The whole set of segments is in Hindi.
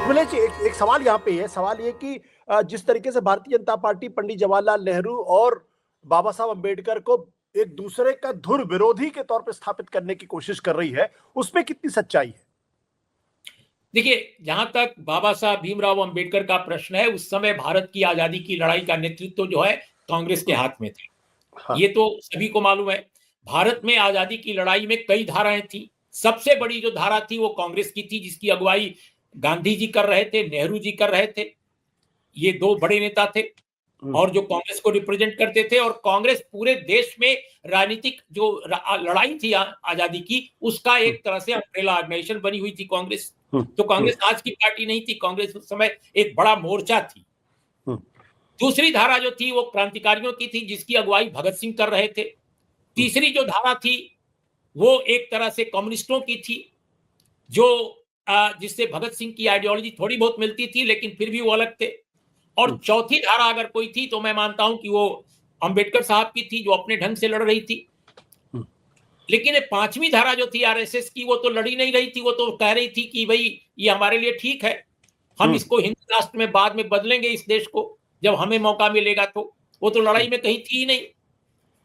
मिलेश जी, एक सवाल यहाँ पे है। सवाल ये कि जिस तरीके से भारतीय जनता पार्टी पंडित जवाहरलाल नेहरू और बाबा साहब अम्बेडकर को एक दूसरे का धुर विरोधी के तौर पे स्थापित करने की कोशिश कर रही है, उसमें कितनी सच्चाई है? देखिए, जहां तक बाबा साहब भीमराव अंबेडकर का प्रश्न है, उस समय भारत की आजादी की लड़ाई का नेतृत्व जो है कांग्रेस के हाथ में था। हाँ। ये तो सभी को मालूम है। भारत में आजादी की लड़ाई में कई धाराएं थी। सबसे बड़ी जो धारा थी वो कांग्रेस की थी, जिसकी अगुवाई गांधी जी कर रहे थे, नेहरू जी कर रहे थे। ये दो बड़े नेता थे और जो कांग्रेस को रिप्रेजेंट करते थे। और कांग्रेस पूरे देश में राजनीतिक जो लड़ाई थी आजादी की, उसका एक तरह से अम्ब्रेला ऑर्गेनाइजेशन बनी हुई थी कांग्रेस। तो कांग्रेस आज की पार्टी नहीं थी, कांग्रेस उस समय एक बड़ा मोर्चा थी। दूसरी धारा जो थी वो क्रांतिकारियों की थी, जिसकी अगुवाई भगत सिंह कर रहे थे। तीसरी जो धारा थी वो एक तरह से कम्युनिस्टों की थी, जो जिससे भगत सिंह की आइडियोलॉजी थोड़ी बहुत मिलती थी, लेकिन फिर भी वो अलग थे। और चौथी धारा अगर कोई थी तो मैं मानता हूं कि वो अंबेडकर साहब की थी, जो अपने ढंग से लड़ रही थी। लेकिन पांचवी धारा जो थी आरएसएस की, वो तो लड़ी नहीं रही थी। वो तो कह रही थी कि भाई ये हमारे लिए ठीक है, हम इसको हिंदू राष्ट्र में बाद में बदलेंगे, इस देश को जब हमें मौका मिलेगा। तो वो तो लड़ाई में कहीं थी ही नहीं।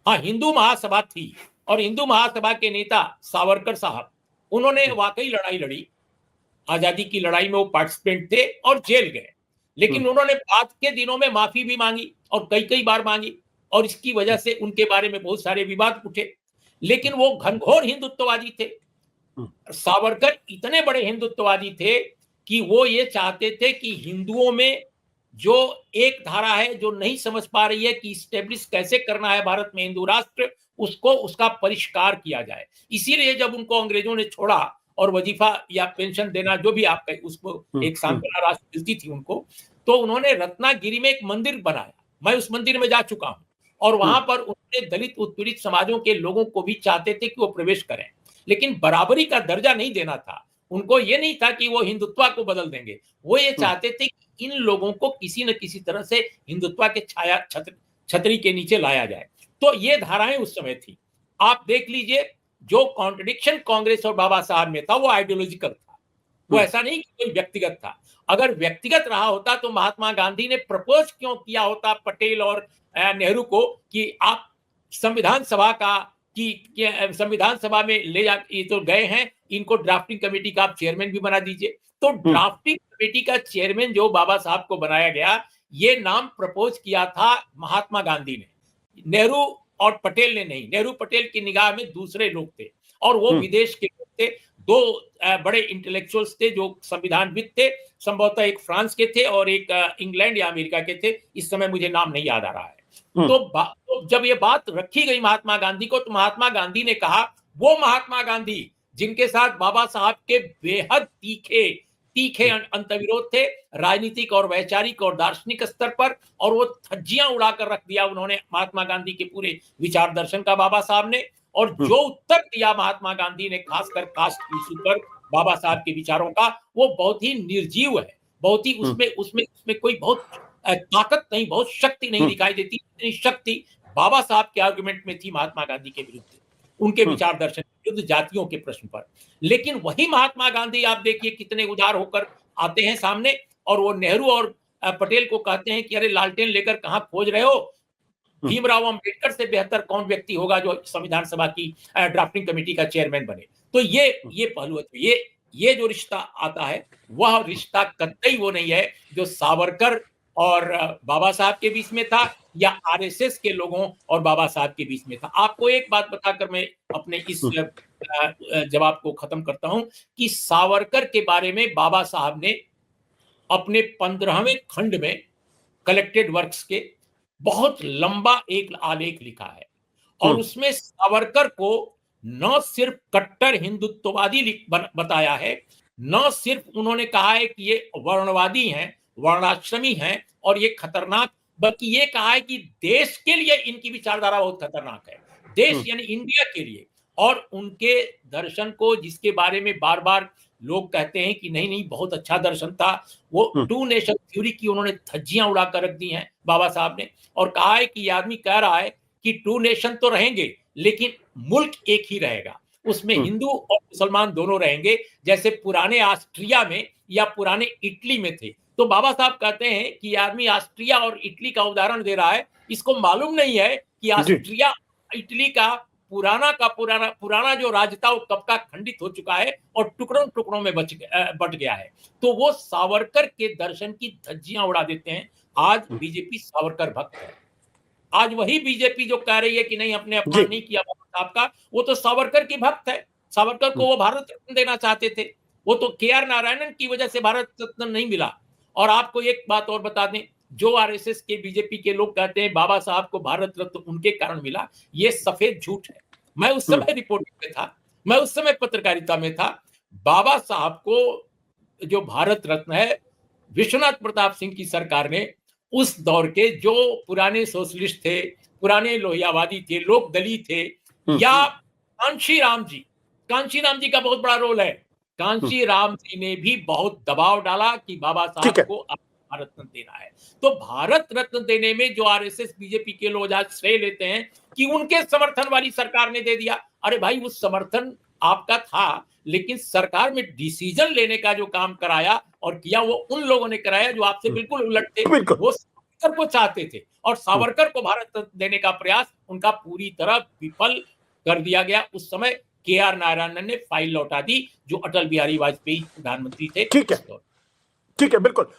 हाँ, हिंदू महासभा थी, और हिंदू महासभा के नेता सावरकर साहब, उन्होंने वाकई लड़ाई लड़ी। आजादी की लड़ाई में वो पार्टिसिपेंट थे और जेल गए। लेकिन उन्होंने बाद के दिनों में माफी भी मांगी, और कई कई बार मांगी, और इसकी वजह से उनके बारे में बहुत सारे विवाद उठे। लेकिन वो घनघोर हिंदुत्ववादी थे। सावरकर इतने बड़े हिंदुत्ववादी थे कि वो ये चाहते थे कि हिंदुओं में जो एक धारा है जो नहीं समझ पा रही है कि स्टेब्लिश कैसे करना है भारत में हिंदू राष्ट्र, उसको उसका परिष्कार किया जाए। इसीलिए जब उनको अंग्रेजों ने छोड़ा और वजीफा या पेंशन देना, जो भी आप कहें, उसको एक सांत्वना राशि मिलती थी उनको, तो उन्होंने रत्नागिरी में एक मंदिर बनाया। मैं उस मंदिर में जा चुका हूं, और वहां पर उन्होंने दलित उत्पीड़ित समाजों के लोगों को भी चाहते थे कि वो प्रवेश करें, लेकिन बराबरी का दर्जा नहीं देना था उनको। ये नहीं था कि वो हिंदुत्व को बदल देंगे, वो ये चाहते थे कि इन लोगों को किसी न किसी तरह से हिंदुत्व के छाया छतरी के नीचे लाया जाए। तो ये धाराएं उस समय थी। आप देख लीजिए, जो कॉन्ट्रडिक्शन कांग्रेस और बाबा साहब में था वो आइडियोलॉजिकल था, वो ऐसा नहीं कि कोई व्यक्तिगत था। अगर व्यक्तिगत रहा होता तो महात्मा गांधी ने प्रपोज क्यों किया होता पटेल और नेहरू को कि आप संविधान सभा का कि संविधान सभा में ले जा, ये तो गए हैं, इनको ड्राफ्टिंग कमेटी का आप चेयरमैन भी बना दीजिए। तो ड्राफ्टिंग कमेटी का चेयरमैन जो बाबा साहब को बनाया गया, ये नाम प्रपोज किया था महात्मा गांधी ने, नेहरू और पटेल ने नहीं। नेहरू पटेल की निगाह में दूसरे लोग थे, और वो विदेश के लोग थे। दो बड़े इंटेलेक्चुअल्स थे जो संविधानविद थे, संभवतः एक फ्रांस के थे और एक इंग्लैंड या अमेरिका के थे, इस समय मुझे नाम नहीं याद आ रहा है। तो जब ये बात रखी गई महात्मा गांधी को, तो महात्मा गांधी ने कहा, वो महात्मा गांधी जिनके साथ बाबा साहब के बेहद तीखे तीखे अंतर्विरोध थे, राजनीतिक और वैचारिक और दार्शनिक स्तर पर, और वो धज्जियां उड़ाकर रख दिया उन्होंने महात्मा गांधी के पूरे विचार दर्शन का बाबा साहब ने। और जो उत्तर दिया महात्मा गांधी ने, खासकर कास्ट इशू पर बाबा साहब के विचारों का, वो बहुत ही निर्जीव है। बहुत ही उसमें उसमें उसमें कोई बहुत ताकत नहीं, बहुत शक्ति नहीं दिखाई देती। इतनी शक्ति बाबा साहब के आर्गुमेंट में थी महात्मा गांधी के विरुद्ध, उनके विचार दर्शन के विरुद्ध, जातियों के प्रश्न पर। लेकिन वही महात्मा गांधी आप देखिए कितने उदार होकर आते हैं सामने, और वो नेहरू और पटेल को कहते हैं कि अरे लालटेन लेकर कहां खोज रहे हो, भीमराव अंबेडकर से बेहतर कौन व्यक्ति होगा जो संविधान सभा की ड्राफ्टिंग कमेटी का चेयरमैन बने। तो ये पहलू है। ये जो रिश्ता आता है, वह रिश्ता कतई वो नहीं है जो सावरकर और बाबा साहब के बीच में था, या आरएसएस के लोगों और बाबा साहब के बीच में था। आपको एक बात बताकर मैं अपने इस जवाब को खत्म करता हूं कि सावरकर के बारे में बाबा साहब ने अपने 15वें खंड में कलेक्टेड वर्क्स के बहुत लंबा एक आलेख लिखा है, और उसमें सावरकर को न सिर्फ कट्टर हिंदुत्ववादी बताया है, न सिर्फ उन्होंने कहा है कि ये वर्णवादी हैं, वर्णाश्रमी हैं और ये खतरनाक, बल्कि ये कहा है कि देश के लिए इनकी विचारधारा बहुत खतरनाक है, देश यानी इंडिया के लिए। और उनके दर्शन को, जिसके बारे में बार बार लोग कहते हैं कि नहीं नहीं बहुत अच्छा दर्शन था, वो टू नेशन थ्योरी की उन्होंने धज्जियां उड़ाकर रख दी हैं बाबा साहब ने, और कहा है कि ये आदमी कह रहा है कि टू नेशन तो रहेंगे लेकिन मुल्क एक ही रहेगा। उसमें हिंदू और मुसलमान दोनों रहेंगे, जैसे पुराने ऑस्ट्रिया में या पुराने इटली में थे। तो बाबा साहब कहते हैं कि आदमी ऑस्ट्रिया और इटली का उदाहरण दे रहा है, इसको मालूम नहीं है कि ऑस्ट्रिया इटली का पुराना जो राज था वो कब का खंडित हो चुका है और टुकड़ों टुकड़ों में बट गया है। तो वो सावरकर के दर्शन की धज्जियां उड़ा देते हैं। आज बीजेपी सावरकर भक्त है। आज वही बीजेपी जो कह रही है कि नहीं, अपने अपमान नहीं किया बाबा साहब का, वो तो सावरकर की भक्त है। सावरकर को वो भारत रत्न देना चाहते थे, वो तो KR नारायणन की वजह से भारत रत्न नहीं मिला। और आपको एक बात और बता दें, जो RSS के बीजेपी के लोग कहते हैं बाबा साहब को भारत रत्न उनके कारण मिला, ये सफेद झूठ है। मैं उस समय रिपोर्टिंग में था, मैं उस समय पत्रकारिता में था। बाबा साहब को जो भारत रत्न है, विश्वनाथ प्रताप सिंह की सरकार ने उस दौर के जो पुराने सोशलिस्ट थे, पुराने लोहियावादी थे, लोक दलित थे, या कांशी राम जी का बहुत बड़ा रोल है। कांशी राम जी ने भी बहुत दबाव डाला कि बाबा साहब को भारत रत्न देना है। तो भारत रत्न देने में जो RSS बीजेपी के लोग आज श्रेय लेते हैं कि उनके समर्थन वाली सरकार ने दे दिया। अरे भाई, उस समर्थन आपका था, लेकिन सरकार में डिसीजन लेने का जो काम कराया और किया वो उन लोगों ने कराया जो आपसे बिल्कुल उलट थे। वो सावरकर को चाहते थे और सावरकर को भारत रत्न देने का प्रयास उनका पूरी तरह विफल कर दिया गया। उस समय KR नारायणन ने फाइल लौटा दी, जो अटल बिहारी वाजपेयी प्रधानमंत्री थे। ठीक है, बिल्कुल।